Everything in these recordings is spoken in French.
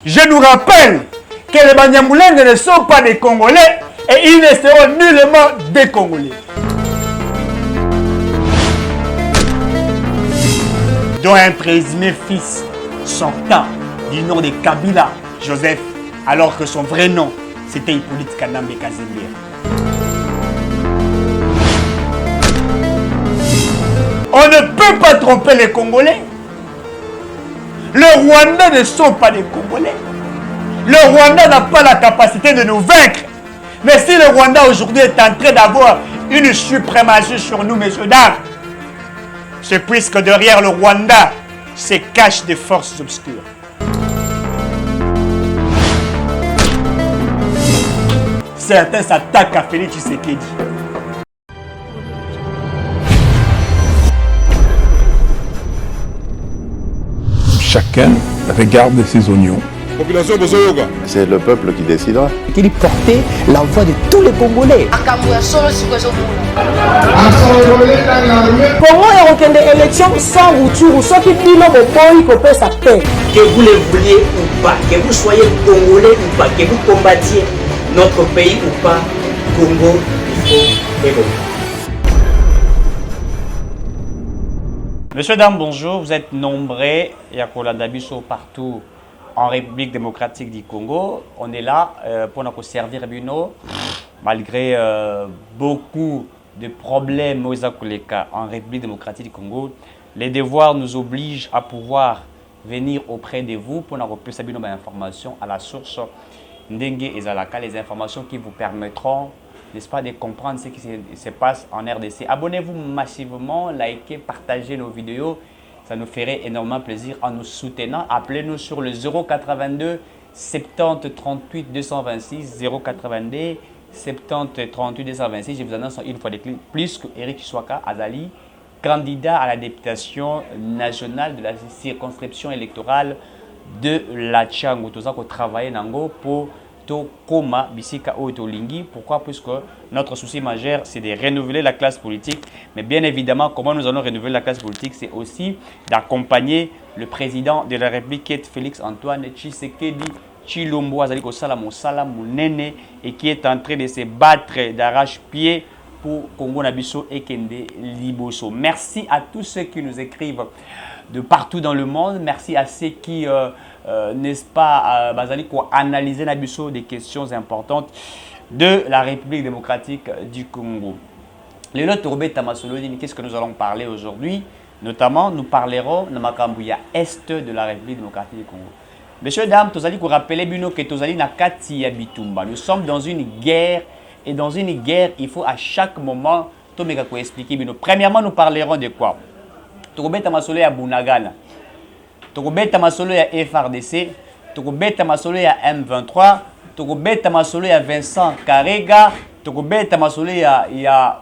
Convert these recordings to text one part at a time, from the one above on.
Je nous rappelle que les Banyamulenge ne sont pas des Congolais et ils ne seront nullement des Congolais. Dont un présumé fils sortant du nom de Kabila, Joseph, alors que son vrai nom, c'était Hippolyte Kanambe Kazembe. On ne peut pas tromper les Congolais. Le Rwanda ne sont pas des Congolais. Le Rwanda n'a pas la capacité de nous vaincre. Mais si le Rwanda aujourd'hui est en train d'avoir une suprématie sur nous, messieurs, dames, c'est puisque derrière le Rwanda se cachent des forces obscures. Certains s'attaquent à Félix Tshisekedi. Chacun regarde ses oignons. C'est le peuple qui décidera. Il portait la voix de tous les Congolais. Comment est reconnu l'élection sans retour, soit qui dit non, il faut faire sa paix. Que vous le vouliez ou pas, que vous soyez Congolais ou pas, que vous combattiez notre pays ou pas, Congo, il faut évoluer. Monsieur, dames, bonjour. Vous êtes nombreux, Yakola Dabiso partout en République démocratique du Congo. On est là pour nous servir Bino, malgré beaucoup de problèmes en République démocratique du Congo. Les devoirs nous obligent à pouvoir venir auprès de vous pour nous recevoir des informations à la source Ndenge et Zalaka, les informations qui vous permettront, n'est-ce pas, de comprendre ce qui se passe en RDC. Abonnez-vous massivement, likez, partagez nos vidéos. Ça nous ferait énormément plaisir en nous soutenant. Appelez-nous sur le 082 70 38 226 082 70 38 226. Je vous annonce une fois de plus que Eric Chouaka Azali, candidat à la députation nationale de la circonscription électorale de la Tchango. Tout ça qu'on travaille pour Koma, Bisika Otolingi. Pourquoi? Puisque notre souci majeur, c'est de renouveler la classe politique. Mais bien évidemment, comment nous allons renouveler la classe politique? C'est aussi d'accompagner le président de la République, Félix Antoine Tshisekedi Tshilombo Azaliko Salamo Salamounene, et qui est en train de se battre d'arrache-pied pour Congo Nabiso et Kende Liboso. Merci à tous ceux qui nous écrivent de partout dans le monde. Merci à ceux qui, n'est-ce pas, analyser Nabiso des questions importantes de la République démocratique du Congo. Le lot Tourbe Tamasoloni, qu'est-ce que nous allons parler aujourd'hui? Notamment, nous parlerons de Makambouya Est de la République démocratique du Congo. Messieurs, dames, vous allez vous rappeler que vous allez Nakati Yabitumba. Nous sommes dans une guerre, et dans une guerre, il faut à chaque moment tout expliquer. Premièrement, nous parlerons de quoi? Tourbe Tamasolo ya Bunagana. Tourbe Tamasolo ya FRDC. Tourbe Tamasolo ya M23. Tourbe Tamasolo ya Vincent Karega. Tourbe Tamasolo ya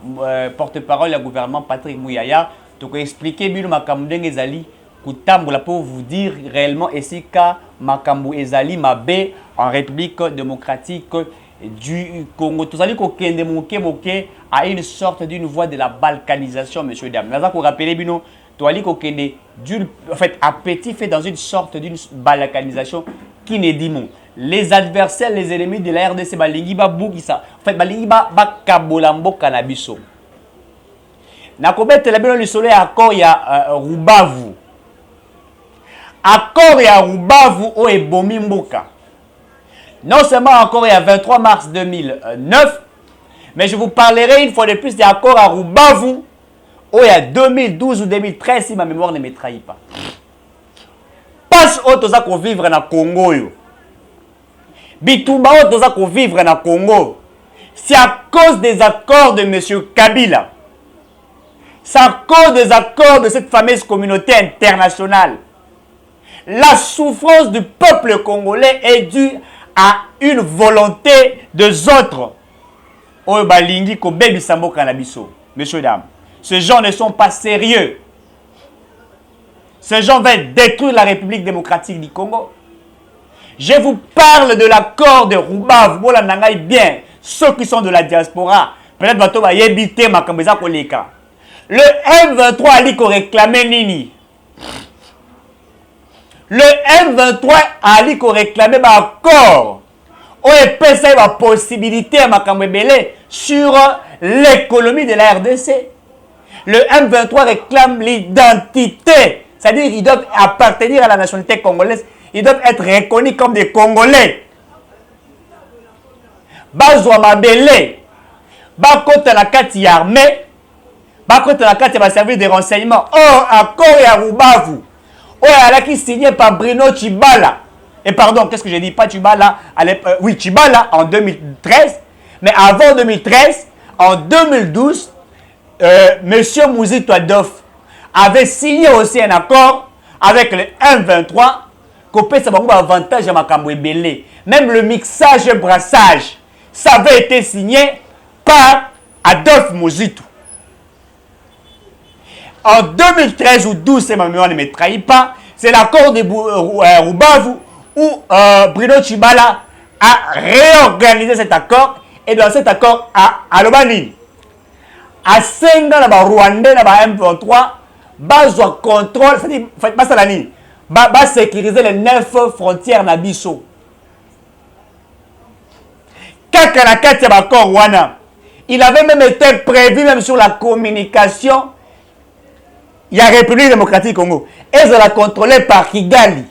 porte-parole du gouvernement Patrick Mouyaya. Tourbe expliquer Bino Makambu Ezali Koutamboula pour vous dire réellement ici ka Makambu Ezali Mabe en République démocratique du Congo. Tout ça dit qu'au à une sorte d'une voie de la balkanisation, monsieur dames. Là, vous rappelez Bino. En fait, appétit fait dans une sorte d'une balkanisation qui n'est dit mon. Les adversaires, les ennemis de la RDC, balingi ba boukisa. En fait, balingi ba kabolambo kanabiso. Nakobete la bino le soleil accord ya Rubavu. Accord ya Rubavu o ebomi mboka. Non seulement encore il y a 23 mars 2009, mais je vous parlerai une fois de plus des accords à Rubavu. Oh, il y a 2012 ou 2013, si ma mémoire ne me trahit pas. Passe au toza ko vivre na Congo yo. Bitumba au toza ko vivre na Congo. C'est à cause des accords de M. Kabila. C'est à cause des accords de cette fameuse communauté internationale. La souffrance du peuple congolais est due à une volonté des autres. Oh, balingi ko bebi sambo kanabiso. Messieurs, dames. Ces gens ne sont pas sérieux. Ces gens veulent détruire la République démocratique du Congo. Je vous parle de l'accord de Rubavu. Voilà, nangai bien. Ceux qui sont de la diaspora. Peut-être que vous allez éviter ma kambeza koleka. Le M23 a dit qu'on réclamait Nini. Le M23 a dit qu'on réclamait un accord. On a la possibilité à Makambebele sur l'économie de la RDC. Le M23 réclame l'identité. C'est-à-dire qu'ils doivent appartenir à la nationalité congolaise. Ils doivent être reconnus comme des Congolais. Bazwa Mabele. Bakota la kati armée. Bakota la kati va servir de renseignement. Or, accord et Arubavu. Oh, elle a qui signé par Bruno Tshibala. Et pardon, qu'est-ce que j'ai dit? Pas Tshibala. Oui, Tshibala en 2013. Mais avant 2013, en 2012, Monsieur Mouzito Adolf avait signé aussi un accord avec le M23 qu'on peut savoir avantage à Makambo Ebele. Même le mixage et brassage, ça avait été signé par Adolf Mouzito. En 2013 ou 2012, si ma mémoire ne me trahit pas, c'est l'accord de Rubavu où Bruno Tshibala a réorganisé cet accord. Et dans cet accord, à l'Obani, à 5 ans, le Rwandais, le M23, bazwa contrôle, c'est-à-dire, va sécuriser les 9 frontières Nabiso. Kakanakati Bakor Wana, il avait même été prévu, même sur la communication, il y a République démocratique du Congo. Et ça l'a contrôlé par Kigali.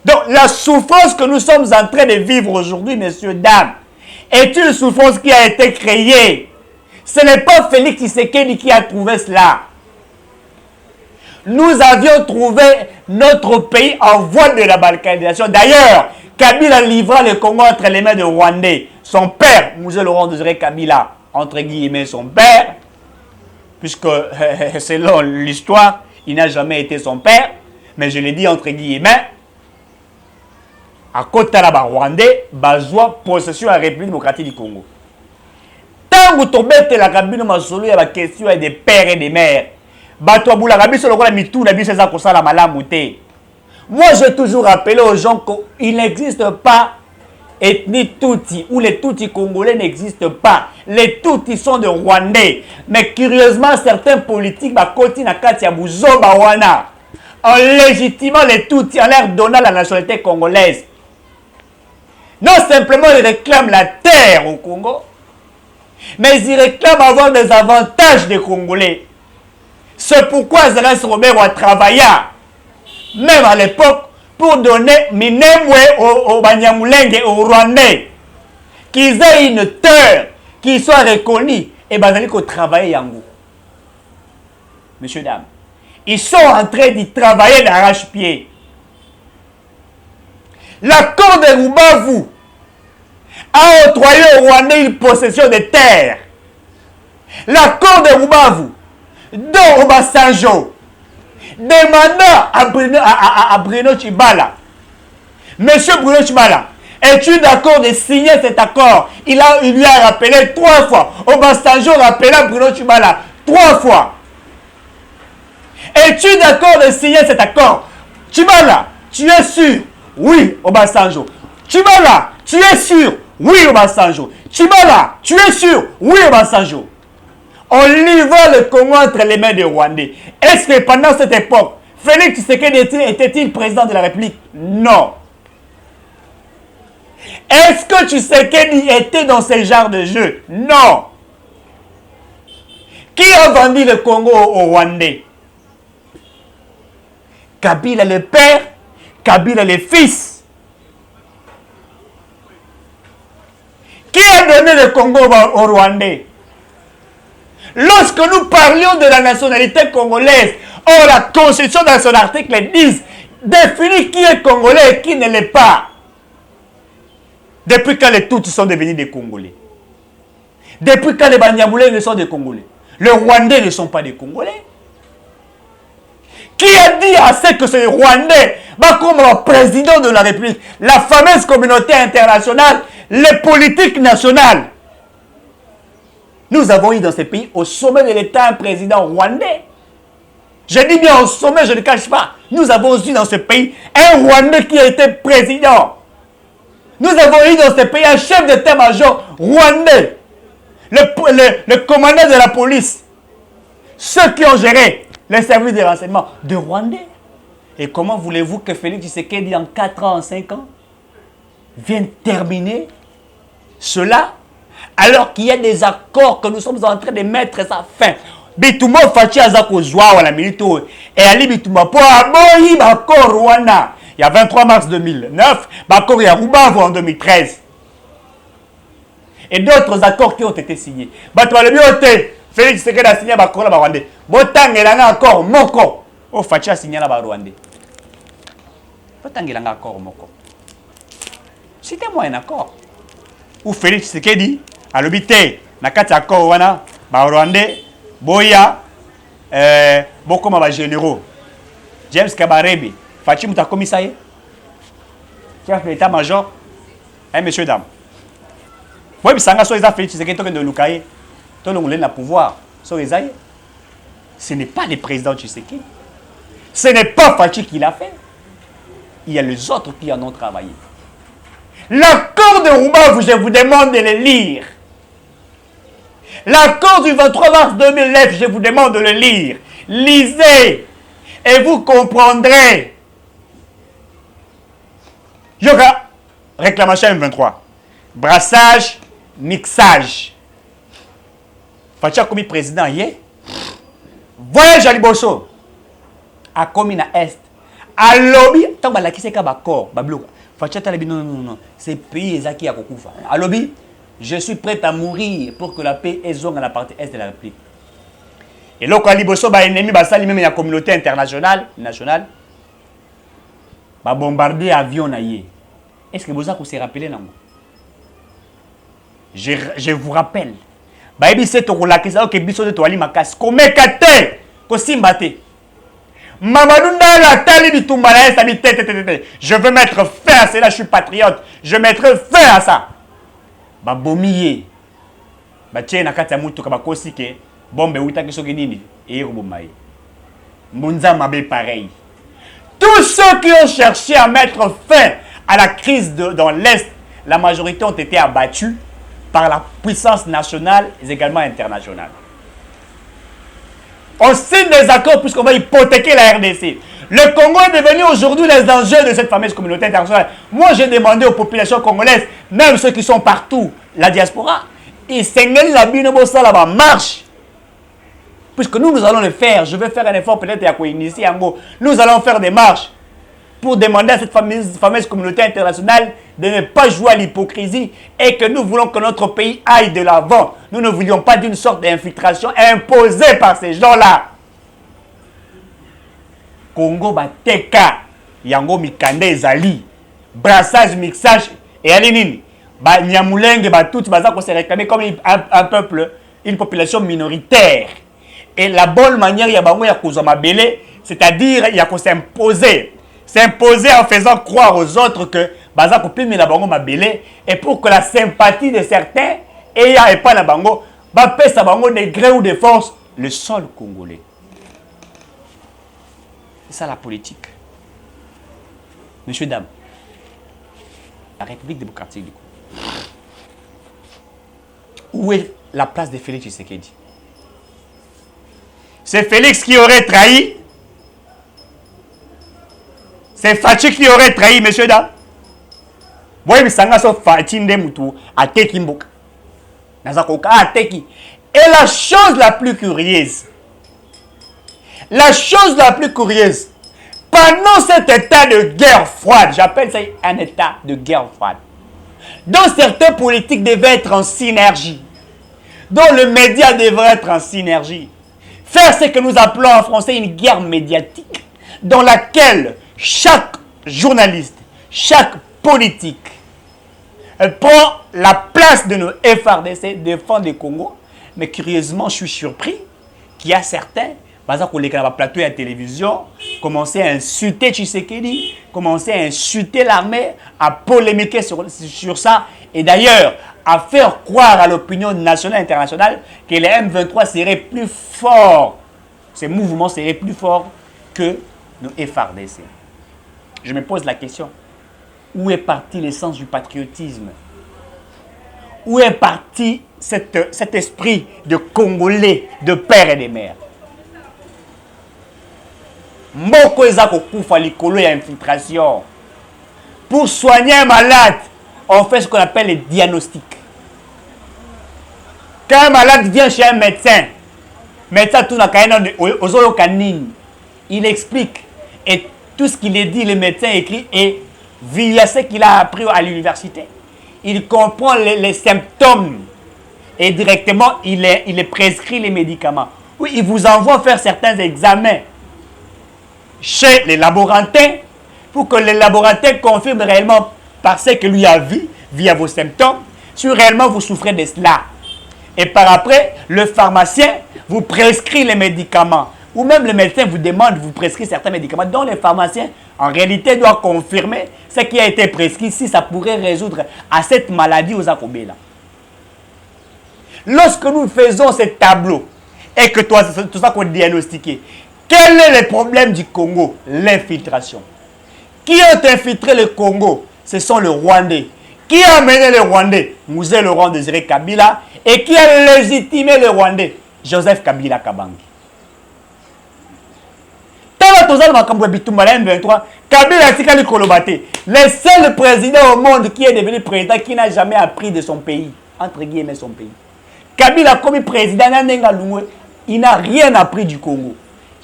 Donc, la souffrance que nous sommes en train de vivre aujourd'hui, messieurs, dames, est une souffrance qui a été créée. Ce n'est pas Félix Tshisekedi qui a trouvé cela. Nous avions trouvé notre pays en voie de la balkanisation. D'ailleurs, Kabila livra le Congo entre les mains de Rwandais. Son père, Mouzé Laurent Désiré Kabila, entre guillemets son père, puisque selon l'histoire, il n'a jamais été son père, mais je l'ai dit entre guillemets, à côté de la Rwandais, bazwa possession à la République démocratique du Congo. Tant que tu bêtes la cabine masolo, il y a des questions des pères et des mères. Batouabou la cabine sur le roi mitou, la bise ça la malamouté. Moi, j'ai toujours rappelé aux gens qu'il n'existe pas ethnie Tutsi, ou les Tutsis congolais n'existent pas. Les Tutsis sont de Rwandais. Mais curieusement, certains politiques, Bakoti Nakatia Bouzo Bawana, en légitimant les Tutsis, en leur donnant la nationalité congolaise. Non simplement ils réclament la terre au Congo, mais ils réclament avoir des avantages des Congolais. C'est pourquoi Zélas Romero a travaillé, même à l'époque, pour donner Minemwe au Banyamulenge et au Rwandais, qu'ils aient une terre, qu'ils soient reconnus, et bien ils ont travaillé Yango. Messieurs, dames, ils sont en train d'y travailler d'arrache-pied. L'accord de Rubavu a octroyé au Rwandais une possession de terres. L'accord de Rubavu, dont Obasanjo, demandant à Bruno Tshibala, Monsieur Bruno Tshibala, es-tu d'accord de signer cet accord? Il lui a rappelé 3 fois. Obasanjo rappela Bruno Tshibala 3 fois. Es-tu d'accord de signer cet accord? Tshibala, tu es sûr? Oui, Obasanjo. Tshibala, tu es sûr? Oui, Obasanjo. Tshibala, tu es sûr? Oui, Obasanjo. On livre le Congo entre les mains des Rwandais. Est-ce que pendant cette époque, Félix Tshisekedi était-il président de la République? Non. Est-ce que Tshisekedi était dans ce genre de jeu? Non. Qui a vendu le Congo aux Rwandais? Kabila le père, Kabila le fils. Qui a donné le Congo aux Rwandais? Lorsque nous parlions de la nationalité congolaise, la Constitution dans son article 10 définit qui est Congolais et qui ne l'est pas. Depuis quand les Tutsis sont devenus des Congolais? Depuis quand les Banyamulenge sont des Congolais? Les Rwandais ne sont pas des Congolais. Qui a dit à ce que ce Rwandais va comme le président de la République, la fameuse communauté internationale, les politiques nationales? Nous avons eu dans ce pays, au sommet de l'État, un président rwandais. Je dis bien au sommet, je ne cache pas. Nous avons eu dans ce pays un Rwandais qui a été président. Nous avons eu dans ce pays un chef d'état-major rwandais. Le commandant de la police. Ceux qui ont géré les services de renseignement de Rwandais. Et comment voulez-vous que Félix Tshisekedi, en 4 ans, en 5 ans, vienne terminer cela, alors qu'il y a des accords que nous sommes en train de mettre sa fin. Bitouma Fachi Azako Zwa ou la milito et Ali Bitouma pour aboyi bakor Rwanda. Il y a 23 mars 2009, bakor Yarubavu en 2013. Et d'autres accords qui ont été signés. Batwa le biote, Félix Tshisekedi a signé bakor la Rwandais. Botangelanga accord moko. O Fachi a signé la Rwandais. Botangelanga accord moko. Citez-moi un accord où Félix Tshisekedi a l'obité na kati accord wana ba Rwandais boya bokoma ba généraux James Kabarebe Fachi muta komisaye chef d'état-major messieurs dames. Oui bisanga so eza Félix Tshisekedi to de lukaye to longolé na pouvoir so ezaye. Ce n'est pas le président Tshisekedi. Ce n'est pas Fachi qui l'a fait. Il y a les autres qui en ont travaillé. L'accord de Rubavu, je vous demande de le lire. L'accord du 23 mars 2009, je vous demande de le lire. Lisez et vous comprendrez. Yoga, réclamation M23. Brassage, mixage. Fachi a commis président hier. Voyage à Liboso. A commis na Est. A lobby, tant que la qui s'est d'accord, bablo. Fachi a dit non, c'est pays qui a kokufa. A lobby, je suis prêt à mourir pour que la paix ait zone à la partie Est de la République. Et là, quand Liboso ba ennemi, ba sali même la communauté internationale, nationale, ba bombarder avion na yé. Est-ce que vous se rappelez non? Je vous rappelle. Ba ebi c'est to la kisa que biso de to ali makas. Komekate, ko simbate. Mamadou Ndala tali bitumba na esa bi tete. Je veux mettre fin à cela, je suis patriote. Je mettrai fin à ça. Ba bomiye. Ba tie na kati ya mutu ka ba kosike. Bombe utaki soki nini et robomai. Munza mabe pareil. Tous ceux qui ont cherché à mettre fin à la crise dans l'Est, la majorité ont été abattus par la puissance nationale et également internationale. On signe des accords puisqu'on va hypothéquer la RDC. Le Congo est devenu aujourd'hui les enjeux de cette fameuse communauté internationale. Moi, j'ai demandé aux populations congolaises, même ceux qui sont partout, la diaspora, ils s'engagent la binobosa là-bas, marche. Puisque nous allons le faire. Je vais faire un effort peut-être à initier en gros. Nous allons faire des marches pour demander à cette fameuse communauté internationale de ne pas jouer à l'hypocrisie et que nous voulons que notre pays aille de l'avant. Nous ne voulions pas d'une sorte d'infiltration imposée par ces gens-là. Congo Bateka, Yango Mikande Ezali, brassage, mixage et Alinini. Nyamulenge, tout ça qu'on s'est réclamé comme un peuple, une population minoritaire. Et la bonne manière, il y a c'est-à-dire il y a s'imposer. S'imposer en faisant croire aux autres que baza ko pimi la bango mabele et pour que la sympathie de certains et pas la bango ba pesa bango de gré ou de force le sol congolais. C'est ça la politique. Messieurs, dames, la République démocratique du Congo. Où est la place de Félix Tshisekedi? C'est Félix qui aurait trahi. C'est Fachi qui aurait trahi, messieurs, dames. Voyez, mais ça so Fachi Ndemutu à Teki Mboka. Nazakoka à Teki. Et la chose la plus curieuse, pendant cet état de guerre froide, j'appelle ça un état de guerre froide, dont certains politiques devaient être en synergie, dont le média devrait être en synergie, faire ce que nous appelons en français une guerre médiatique, dans laquelle chaque journaliste, chaque politique prend la place de nos FRDC, défend le Congo. Mais curieusement, je suis surpris qu'il y a certains, par exemple, les plateaux et la télévision, commençaient à insulter Tshisekedi, commençaient à insulter l'armée, à polémiquer sur ça, et d'ailleurs, à faire croire à l'opinion nationale et internationale que les M23 seraient plus forts, ces mouvements seraient plus forts que nos FRDC. Je me pose la question, où est parti l'essence du patriotisme? Où est parti cet esprit de Congolais, de père et de mère? Mboko eza kokufa likolo ya infiltration. Pour soigner un malade, on fait ce qu'on appelle les diagnostics. Quand un malade vient chez un médecin, il explique. Et tout ce qu'il est dit, le médecin écrit, et via ce qu'il a appris à l'université, il comprend les symptômes. Et directement, il est prescrit les médicaments. Oui, il vous envoie faire certains examens chez les laborantins pour que les laborantins confirment réellement par ce que lui a vu, via vos symptômes, si réellement vous souffrez de cela. Et par après, le pharmacien vous prescrit les médicaments. Ou même le médecin vous demande, vous prescrit certains médicaments dont les pharmaciens, en réalité, doivent confirmer ce qui a été prescrit si ça pourrait résoudre à cette maladie aux Akobela. Lorsque nous faisons ce tableau et que tout ça qu'on diagnostiqué, quel est le problème du Congo? L'infiltration. Qui a infiltré le Congo? Ce sont les Rwandais. Qui a amené les Rwandais? Mouzé Laurent Désiré Kabila. Et qui a légitimé les Rwandais? Joseph Kabila Kabangi. Le seul président au monde qui est devenu président qui n'a jamais appris de son pays, entre guillemets son pays. Kabila comme président, il n'a rien appris du Congo.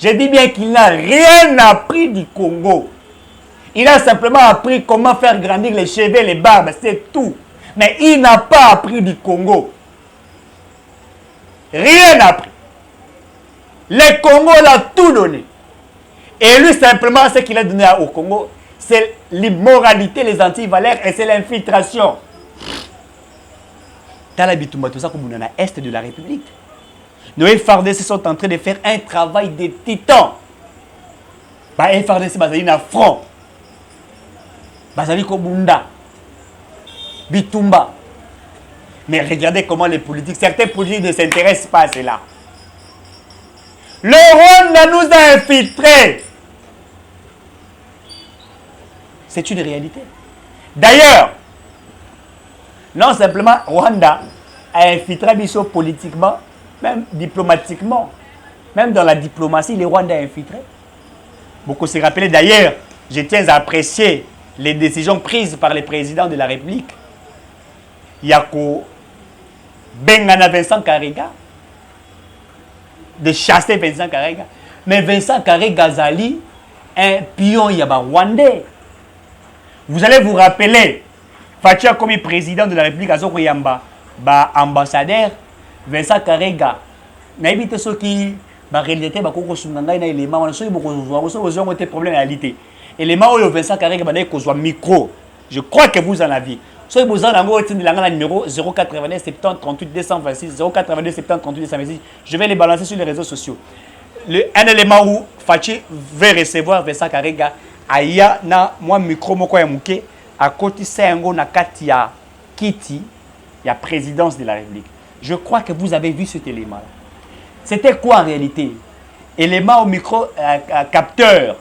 Je dis bien qu'il n'a rien appris du Congo. Il a simplement appris comment faire grandir les cheveux, les barbes, c'est tout. Mais il n'a pas appris du Congo. Rien appris. Le Congo l'a tout donné. Et lui, simplement, ce qu'il a donné au Congo, c'est l'immoralité, les antivaleurs et c'est l'infiltration. Dans la Bitumba, tout ça, comme on a est de la République. Nos FARDC sont en train de faire un travail de titan. Bah, FARDC, Bazali na front. Bazali Kobunda. Bitumba. Mais regardez comment les politiques, certains politiques ne s'intéressent pas à cela. Le Rwanda nous a infiltrés. C'est une réalité. D'ailleurs, non simplement Rwanda a infiltré Bisso politiquement, même diplomatiquement. Même dans la diplomatie, les Rwandais ont infiltré. Beaucoup se rappellent d'ailleurs, je tiens à apprécier les décisions prises par les présidents de la République. Yako Bengana Vincent Karega, de chasser Vincent Karega. Mais Vincent Karega Zali, un pion yaba rwandais. Vous allez vous rappeler, Fatia comme président de la République à Zokoyamba, ambassadeur, Vincent Karega, n'habite ceux qui réalité bakoko sunanga na élément on so beaucoup de problèmes en réalité. Élément où Vincent Karega ba ko micro. Je crois que vous en avez. Soyez vous en avez numéro 082 70 38 226 082 70 38 226. Je vais les balancer sur les réseaux sociaux. Un élément où Fachi veut recevoir Vincent Karega aya na moi micro moko ya muke à côté sengo na kati ya kiti ya présidence de la République. Je crois que vous avez vu cet élément là. C'était quoi en réalité? Élément au micro capteur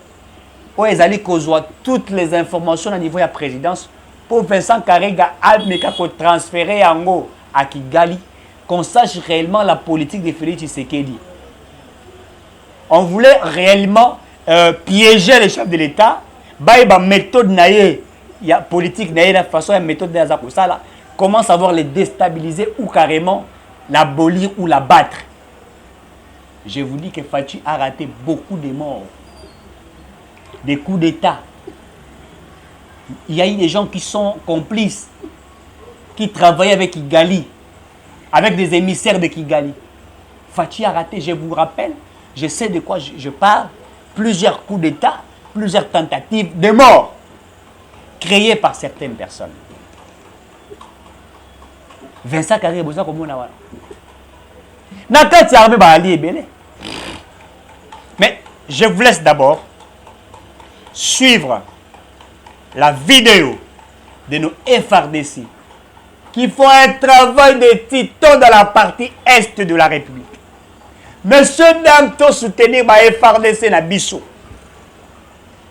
où ils allaient causer toutes les informations au niveau de la présidence pour Vincent Karega Almeka transférer en haut à Kigali, qu'on sache réellement la politique de Félix Tshisekedi. On voulait réellement piéger les chefs de l'État, bah méthode naïe, il y a politique naïe, la façon, une méthode de ça, comment savoir les déstabiliser ou carrément l'abolir ou la battre. Je vous dis que Fachi a raté beaucoup de morts, des coups d'État. Il y a eu des gens qui sont complices, qui travaillaient avec Kigali, avec des émissaires de Kigali. Fachi a raté, je vous rappelle, je sais de quoi je parle, plusieurs coups d'État, plusieurs tentatives de mort créées par certaines personnes. Vincent Karega besoin comme on a. Mais je vous laisse d'abord suivre la vidéo de nos FARDC qui font un travail de titan dans la partie est de la République. Monsieur Damto soutenir ma FARDC na biso.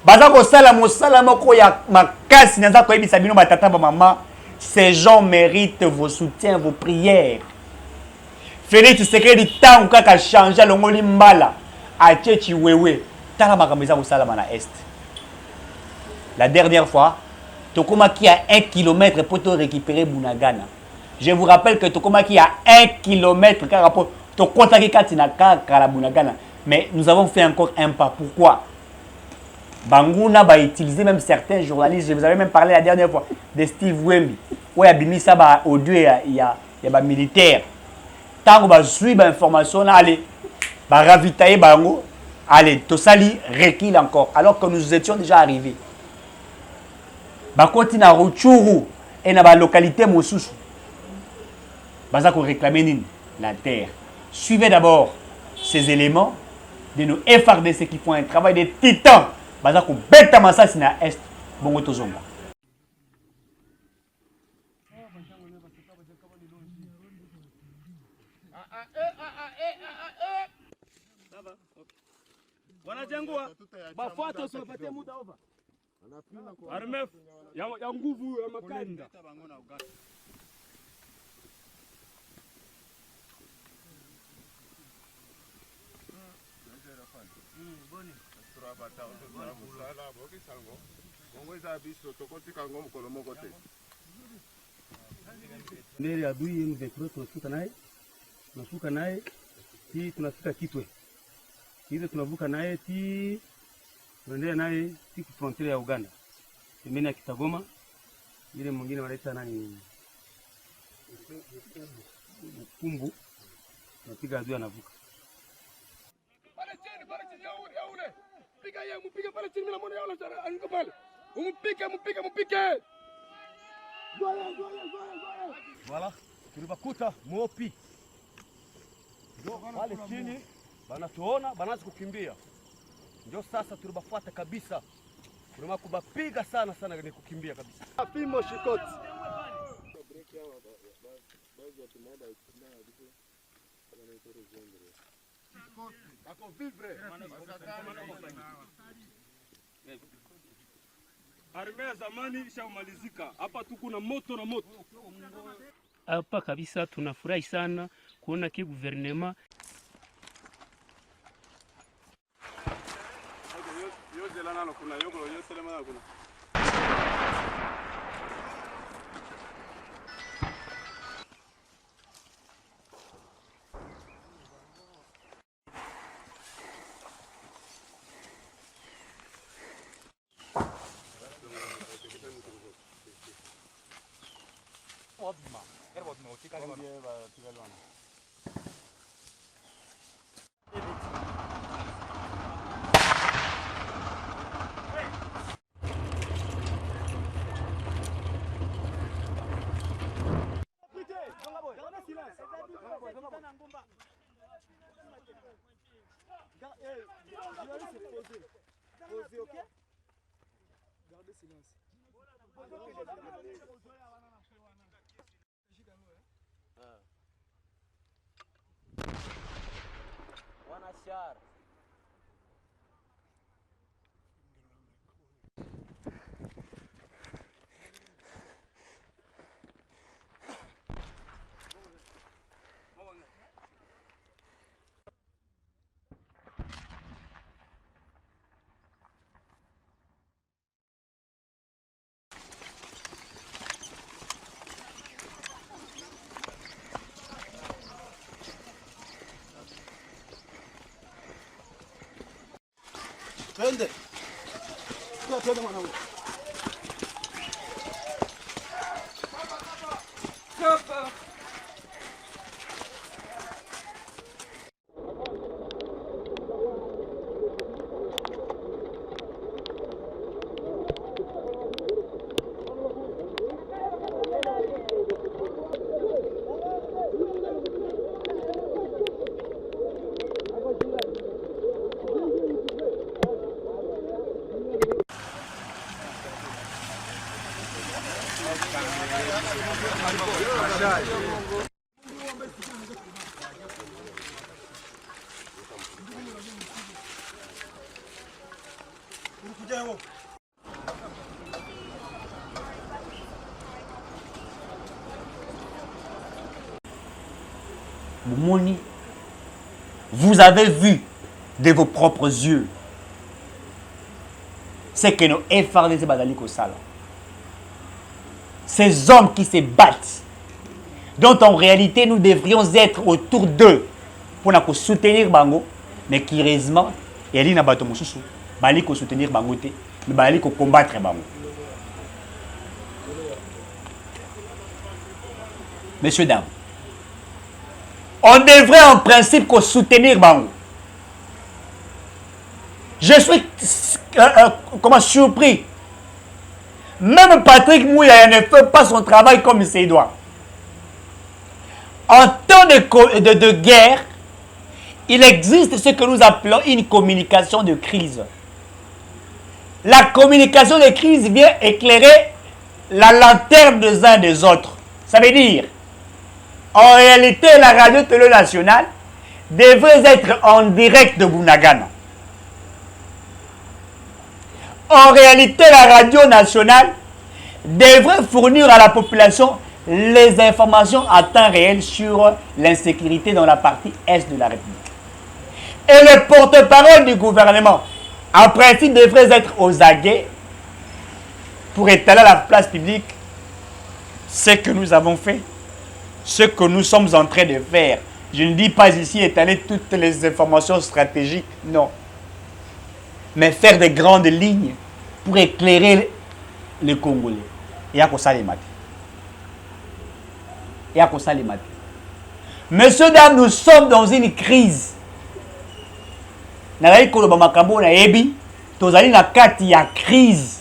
Bazako salamo salamo ko ya makasi naza ko ebisa bino batata ba maman. Ces gens méritent vos soutiens, vos prières. Félix Tshisekedi tant kaka changer longoli mbala. Achechi wewe. tala makambo eza kosalama na est. La dernière fois, tokomaki à 1 km pour te récupérer Bunagana. Je vous rappelle que tokomaki à 1 km car rapport tokotaki kati na kala Bunagana. Mais nous avons fait encore un pas. Pourquoi? Bangouna va utiliser même certains journalistes. Je vous avais même parlé la dernière fois de Steve Wemby. Où il y a mis ça audio, il y a des militaires. Tant qu'on va suivre l'information, allez, va ravitailler Bango, allez, Tosali recule encore. Alors que nous étions déjà arrivés. Bakoti na Rutshuru et na ba localité Mosusu. Baza ko réclamer la terre. Suivez d'abord ces éléments de nos FRDC qui font un travail de titan. Baza ko beta masasi na est bongo tozonga. Wanajengwa bafuata usiwapatie muda over. RMF ya nguvu ya makanda. Nderi adui M23 tunashuka naye hii tunafika Kitwe. Hizo tunavuka naye tunaendelea naye siku frontiere ya Uganda. Pembeni ya Kitagoma. Ile mwingine wanaita nani? Kumbu. Tunapiga adui anavuka. Pale chini ya ule. Piga yeye mpige pale chini, mimi namuona yule aniko pale. Mpige. Voilà, tulibakuta Mopi. Ndio pale chini banatuona banaanza kukimbia. Ndio sasa tulibafuata kabisa. Kuna kubapiga sana ni kukimbia kabisa. Fimo shikoti. Armea ya zamani ishamalizika. Hapa tuko na moto na moto. Hapa kabisa tunafurahi sana kuona ki gouvernement Twende. Twende mwanangu. Kapa. Mouni, vous avez vu de vos propres yeux c'est que nos FRDC bazali kosala. Ces hommes qui se battent, dont en réalité nous devrions être autour d'eux pour nous soutenir bango, mais qui heureusement il y a bato mosusu bali ko soutenir bango te, mais bali ko combattre bango. Messieurs, dames, on devrait en principe qu'on soutenir bango. Je suis surpris. Même Patrick Mouya ne fait pas son travail comme il se doit. En temps de guerre, il existe ce que nous appelons une communication de crise. La communication de crise vient éclairer la lanterne des uns des autres. Ça veut dire, en réalité, la radio-télé nationale devrait être en direct de Bunagana. En réalité, la radio nationale devrait fournir à la population les informations à temps réel sur l'insécurité dans la partie est de la République. Et le porte-parole du gouvernement, en principe, devrait être aux aguets pour étaler à la place publique ce que nous avons fait, ce que nous sommes en train de faire. Je ne dis pas ici étaler toutes les informations stratégiques, non. Mais faire des grandes lignes pour éclairer les Congolais. Il y a ça les maths. Il y a ça les maths. Messieurs, dames, nous sommes dans une crise. Nous avons une crise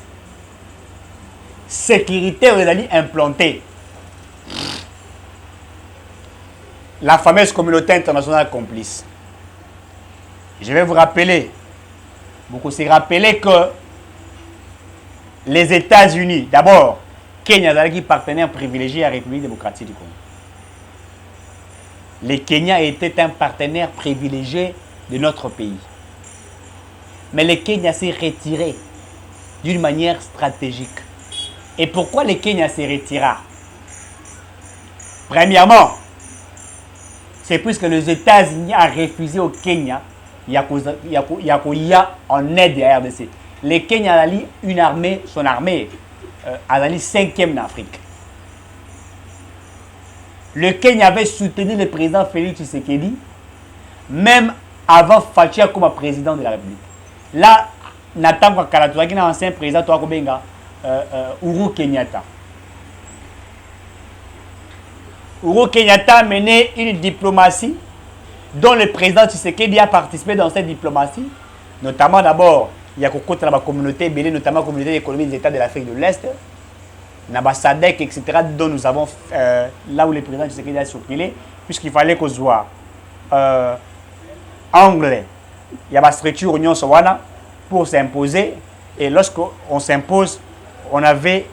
sécuritaire implantée. La fameuse communauté internationale complice. Je vais vous rappeler, beaucoup se rappeler que les États-Unis, d'abord, Kenya est partenaire privilégié à la République démocratique du Congo. Le Kenya était un partenaire privilégié de notre pays. Mais le Kenya s'est retiré d'une manière stratégique. Et pourquoi le Kenya s'est retiré? Premièrement, c'est puisque les États-Unis ont refusé au Kenya, il y a en aide à RDC. Le Kenya a une armée, son armée, a 5e en Afrique. Le Kenya avait soutenu le président Félix Tshisekedi, même avant Fatia comme président de la République. Là, Nathan Kalatua, qui est ancien président, Uhuru Kenyatta. Uhuru Kenyatta a mené une diplomatie dont le président Tshisekedi a participé dans cette diplomatie, notamment d'abord, il y a la communauté, notamment la communauté économique des États de l'Afrique de l'Est, l'ambassadec, etc., dont nous avons, là où le président Tshisekedi a circulé, puisqu'il fallait qu'on soit anglais. Il y a la structure Union Sowana pour s'imposer, et lorsqu'on s'impose, on avait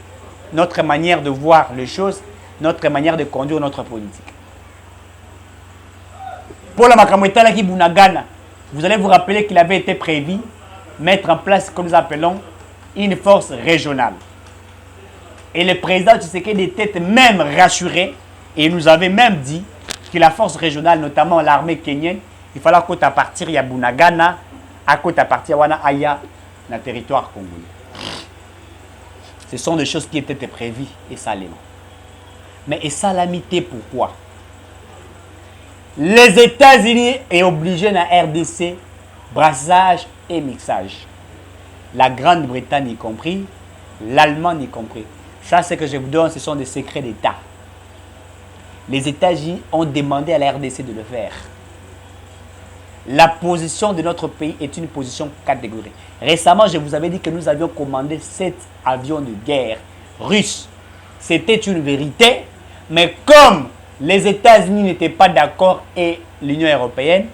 notre manière de voir les choses, notre manière de conduire notre politique. Pour la Makamwetala qui Bunagana, vous allez vous rappeler qu'il avait été prévu mettre en place, comme nous appelons, une force régionale. Et le président Tshisekedi était même rassuré et il nous avait même dit que la force régionale, notamment l'armée kenyenne, il fallait à partir de Bunagana, à partir de Aya, dans le territoire congolais. Ce sont des choses qui étaient prévues et salement. Mais et salamité, pourquoi? Les États-Unis sont obligés dans la RDC, brassage et mixage. La Grande-Bretagne y compris, l'Allemagne y compris. Ça, ce que je vous donne, ce sont des secrets d'État. Les États-Unis ont demandé à la RDC de le faire. La position de notre pays est une position catégorique. Récemment, je vous avais dit que nous avions commandé 7 avions de guerre russes. C'était une vérité, mais comme les États-Unis n'étaient pas d'accord et l'Union européenne,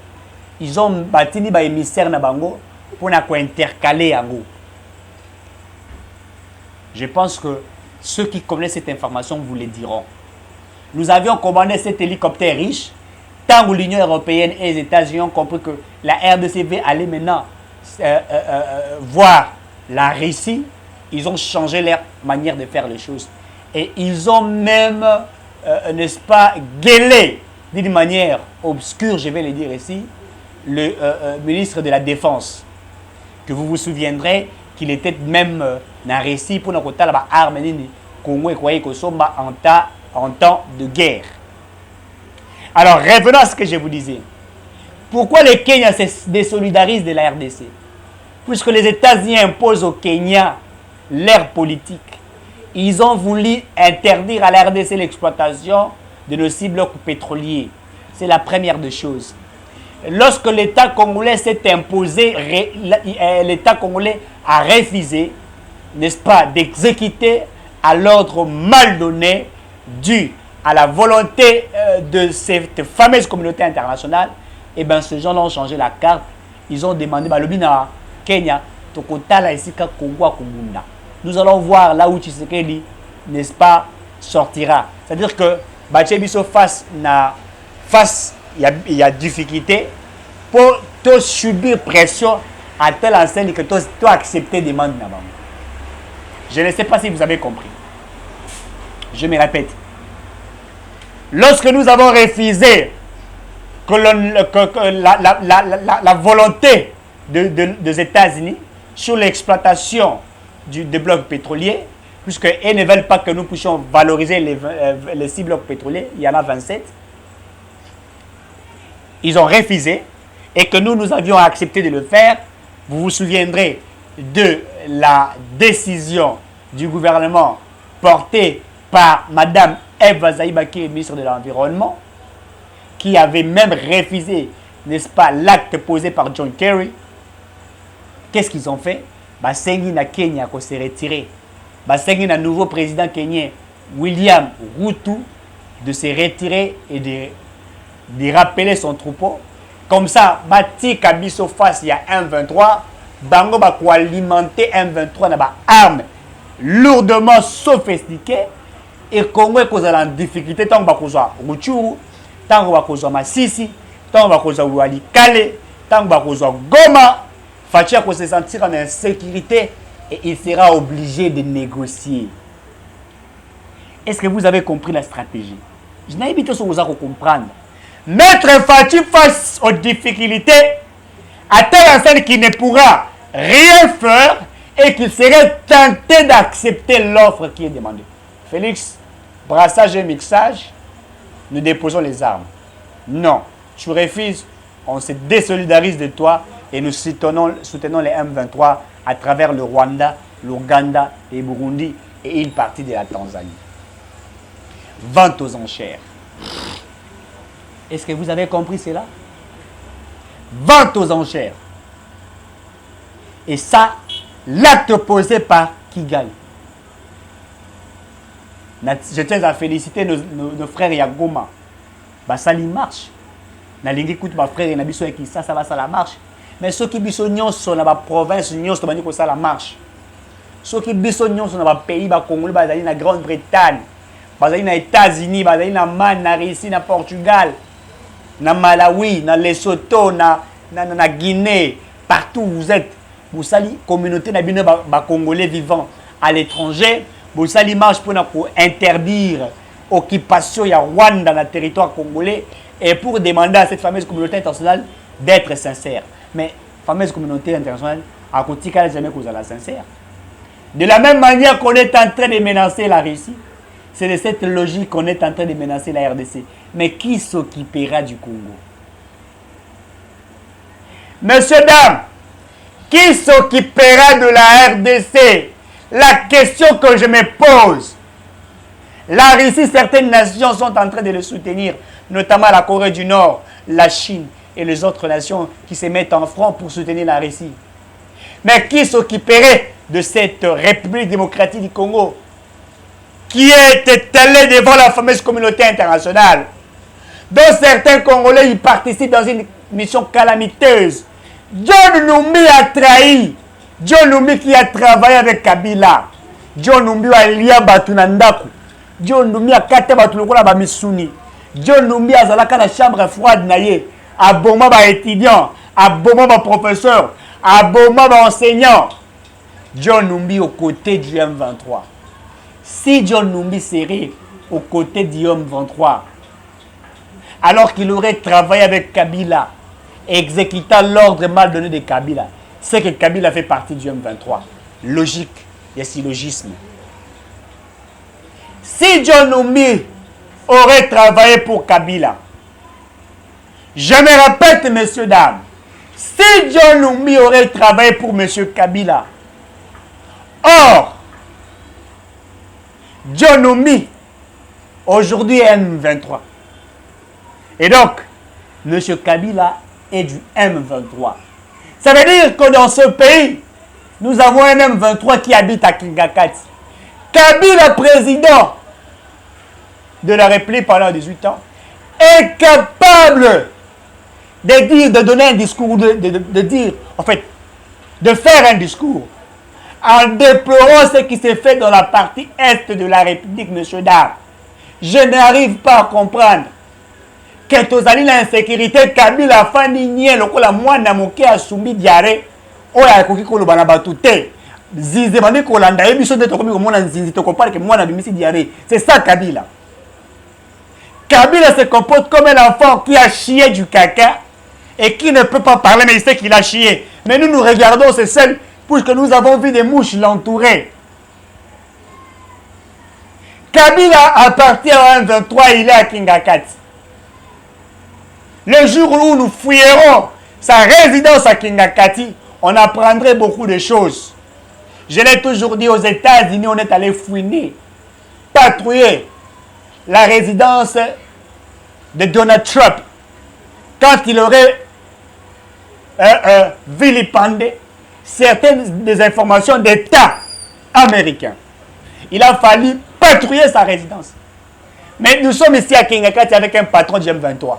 ils ont bâti des émissaires Nabango pour intercaler en gros. Je pense que ceux qui connaissent cette information vous le diront. Nous avions commandé cet hélicoptère riche, tant que l'Union européenne et les États-Unis ont compris que la RDC allait maintenant voir la Russie, ils ont changé leur manière de faire les choses. Et ils ont même, n'est-ce pas, gueulé d'une manière obscure, je vais le dire ici, le ministre de la Défense, que vous vous souviendrez, qu'il était même dans récit pour nous côté la arme ni Congo et croyait que somba en temps de guerre. Alors revenons à ce que je vous disais. Pourquoi le Kenya se désolidarise de la RDC? Puisque les États-Unis imposent au Kenya leur politique. Ils ont voulu interdire à la RDC l'exploitation de nos 6 blocs pétroliers. C'est la première des choses. Lorsque l'État congolais s'est imposé, l'État congolais a refusé, n'est-ce pas, d'exécuter à l'ordre mal donné dû à la volonté de cette fameuse communauté internationale. Et bien, ces gens-là ont changé la carte. Ils ont demandé, Lobina, Kenya, Tokotala ici, Congo, Kongunda. Nous allons voir là où Tshisekedi, n'est-ce pas, sortira. C'est-à-dire que Bachebiso face, il y a difficulté pour te subir pression à telle enseigne que tu as accepté des demandes. Je ne sais pas si vous avez compris. Je me répète. Lorsque nous avons refusé que la volonté des États-Unis sur l'exploitation des blocs pétroliers, puisqu'ils ne veulent pas que nous puissions valoriser les 6 blocs pétroliers, il y en a 27, ils ont refusé et que nous avions accepté de le faire. Vous vous souviendrez de la décision du gouvernement portée par Mme Eva Zaïba, qui est ministre de l'Environnement, qui avait même refusé, n'est-ce pas, l'acte posé par John Kerry. Qu'est-ce qu'ils ont fait? Sengi na Kenya qui s'est retiré. Sengi na nouveau président kenyan, William Ruto, de se retirer et de rappeler son troupeau. Comme ça, Bati Kabiso face il y a 1-23, Bango va alimenter 1-23 dans armes lourdement sophistiquées. Et Congo est en difficulté tant que Bakoza Ruchuru, tant que Bakoza Masisi, tant que Bakoza Walikale, tant que Bakoza Goma. Fatia se sentir en insécurité et il sera obligé de négocier. Est-ce que vous avez compris la stratégie? Je n'ai pas besoin de comprendre. Mettre Fatia face aux difficultés à telle enseigne qu'il ne pourra rien faire et qu'il serait tenté d'accepter l'offre qui est demandée. Félix, brassage et mixage, nous déposons les armes. Non, tu refuses, on se désolidarise de toi. Et nous soutenons les M23 à travers le Rwanda, l'Ouganda et le Burundi et une partie de la Tanzanie. Vente aux enchères. Est-ce que vous avez compris cela? Vente aux enchères. Et ça, l'acte posé par Kigali. Je tiens à féliciter nos frères Yagoma. Ça marche. Nalingi écoute ma frère et Nabiso et ça va, ça la marche. Mais ceux qui sont dans la province, ça la marche. Ceux qui sont dans le pays, la Grande-Bretagne, les États-Unis, la Russie, le Portugal, le Malawi, le Lesotho, la Guinée, partout où vous êtes, vous savez, la communauté congolais vivant à l'étranger, vous savez, marche pour interdire l'occupation de Rwanda dans le territoire congolais et pour demander à cette fameuse communauté internationale d'être sincère. Mais la fameuse communauté internationale, à côté de jamais que vous allez sincère. De la même manière qu'on est en train de menacer la Russie, c'est de cette logique qu'on est en train de menacer la RDC. Mais qui s'occupera du Congo? Messieurs, dames, qui s'occupera de la RDC? La question que je me pose. La Russie, certaines nations sont en train de le soutenir, notamment la Corée du Nord, la Chine et les autres nations qui se mettent en front pour soutenir la Russie. Mais qui s'occuperait de cette République démocratique du Congo qui est étalée devant la fameuse communauté internationale, dont certains Congolais y participent dans une mission calamiteuse? John Numbi a trahi. John Numbi qui a travaillé avec Kabila. John Numbi a lié Batunandaku. John Numbi a kate Batulokola Bamisuni. John Numbi a zalaka la chambre froide naye. A boma ba étudiant, a boma ba professeur, a boma ba enseignant. John Numbi aux côtés du M23. Si John Numbi serait aux côtés du M23, alors qu'il aurait travaillé avec Kabila, exécutant l'ordre mal donné de Kabila, c'est que Kabila fait partie du M23. logique des syllogismes. Si John Numbi aurait travaillé pour Kabila, je me répète, messieurs, dames, si John Numbi aurait travaillé pour M. Kabila, or, John Numbi, aujourd'hui est M23. Et donc, M. Kabila est du M23. Ça veut dire que dans ce pays, nous avons un M23 qui habite à Kingakati. Kabila, président de la République pendant 18 ans, est capable de donner un discours, de dire, en fait, de faire un discours en déplorant ce qui s'est fait dans la partie est de la République, monsieur Dar. Je n'arrive pas à comprendre que tozali l'insécurité Kabila fani nye lokola mwana moke asumbi diare oya akoki koloba na batu te zize bandi kolanda yebiso te tokomi komona nzinzi tokopare ke mwana bimisi diare. C'est ça Kabila. Kabila se comporte comme un enfant qui a chié du caca et qui ne peut pas parler, mais il sait qu'il a chié. Mais nous regardons ces scènes puisque nous avons vu des mouches l'entourer. Kabila appartient à un 23, il est à Kingakati. Le jour où nous fouillerons sa résidence à Kingakati, on apprendrait beaucoup de choses. Je l'ai toujours dit, aux États-Unis, on est allé fouiner, patrouiller la résidence de Donald Trump quand il aurait vilipendé certaines des informations d'État américain. Il a fallu patrouiller sa résidence. Mais nous sommes ici à Kingakati avec un patron du M23.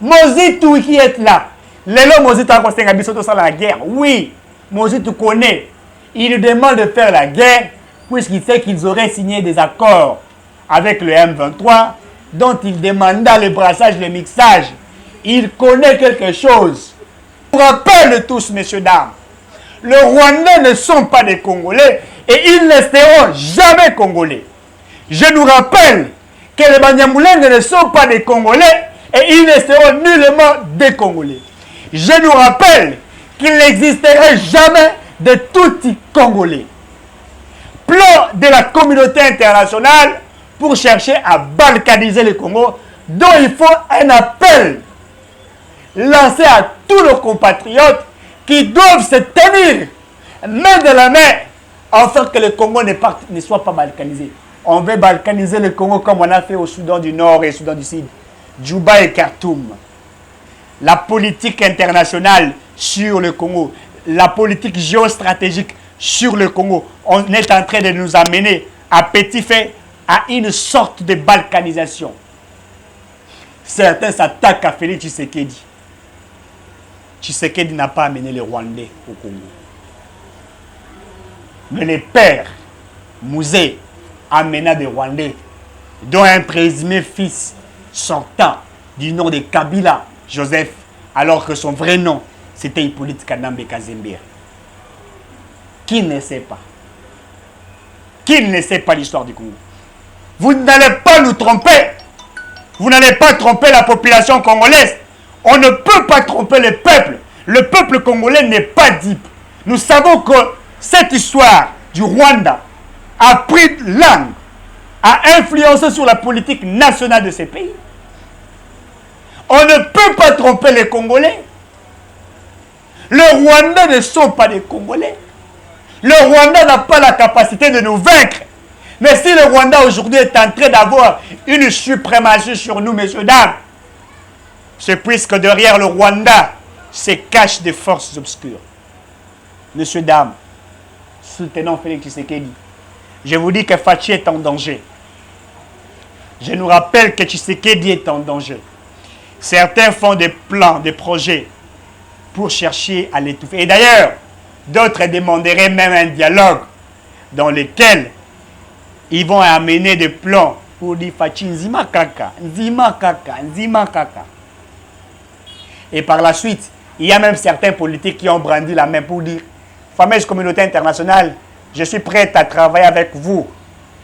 Mozitou qui est là. Lélo Mozitou a conseillé à Bissot sur la guerre. Oui, Mozitou connaît. Il nous demande de faire la guerre puisqu'il sait qu'ils auraient signé des accords avec le M23 dont il demanda le brassage, le mixage. Il connaît quelque chose. Je vous rappelle tous, messieurs, dames, les Rwandais ne sont pas des Congolais et ils ne seront jamais Congolais. Je nous rappelle que les Banyamulenge ne sont pas des Congolais et ils ne seront nullement des Congolais. Je nous rappelle qu'il n'existerait jamais de tout Congolais. Plan de la communauté internationale pour chercher à balkaniser le Congo, dont il faut un appel lancé à tous nos compatriotes qui doivent se tenir main dans la main afin que le Congo ne soit pas balkanisé. On veut balkaniser le Congo comme on a fait au Soudan du Nord et au Soudan du Sud, Djouba et Khartoum. La politique internationale sur le Congo, la politique géostratégique sur le Congo, on est en train de nous amener à petit fait à une sorte de balkanisation. Certains s'attaquent à Félix Tshisekedi. Tshisekedi n'a pas amené les Rwandais au Congo. Mais les pères, Mouzé, amena des Rwandais, dont un présumé fils sortant du nom de Kabila, Joseph, alors que son vrai nom, c'était Hippolyte Kanambe Kazembe. Qui ne sait pas? Qui ne sait pas l'histoire du Congo? Vous n'allez pas nous tromper. Vous n'allez pas tromper la population congolaise. On ne peut pas tromper le peuple. Le peuple congolais n'est pas dupe. Nous savons que cette histoire du Rwanda a pris langue, a influencé sur la politique nationale de ces pays. On ne peut pas tromper les Congolais. Les Rwandais ne sont pas des Congolais. Le Rwanda n'a pas la capacité de nous vaincre. Mais si le Rwanda aujourd'hui est en train d'avoir une suprématie sur nous, messieurs, dames, c'est puisque derrière le Rwanda se cachent des forces obscures. Messieurs, dames, soutenons Félix Tshisekedi. Je vous dis que Fachi est en danger. Je nous rappelle que Tshisekedi est en danger. Certains font des plans, des projets pour chercher à l'étouffer. Et d'ailleurs, d'autres demanderaient même un dialogue dans lequel ils vont amener des plans pour dire Fachi Nzima Kaka, Nzima Kaka, Nzima Kaka. Et par la suite, il y a même certains politiques qui ont brandi la main pour dire fameuse communauté internationale, je suis prêt à travailler avec vous,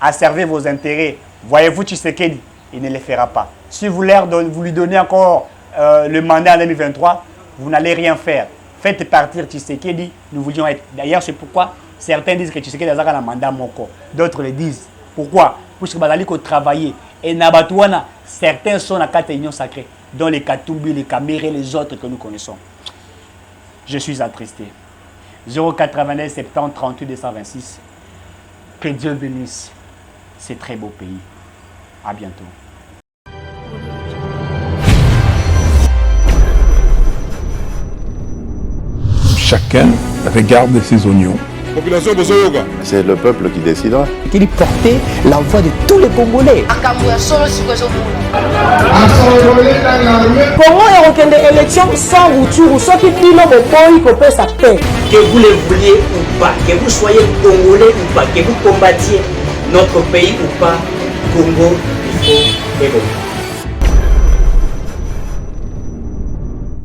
à servir vos intérêts. Voyez-vous Tshisekedi, il ne le fera pas. Si vous lui donnez encore le mandat en 2023, vous n'allez rien faire. Faites partir Tshisekedi, nous voulions être. D'ailleurs, c'est pourquoi Certains disent que Tshisekedi a un mandat moko. D'autres le disent. Pourquoi? Parce que Bazali ko travailler. Et Nabatouana, certains sont dans la union sacrée, dont les Katumbi, les Kaméré, les autres que nous connaissons. Je suis attristé. 089 70 38 226. Que Dieu bénisse ces très beaux pays. À bientôt. Chacun regarde ses oignons. Population Bozoyoga. C'est le peuple qui décidera. Il portait la voix de tous les Congolais. Congo est une élection sans rupture, ce qui dit le pays qu'on peut s'appeler. Que vous le vouliez ou pas, que vous soyez congolais ou pas, que vous combattiez notre pays ou pas, Congo, il faut évoluer.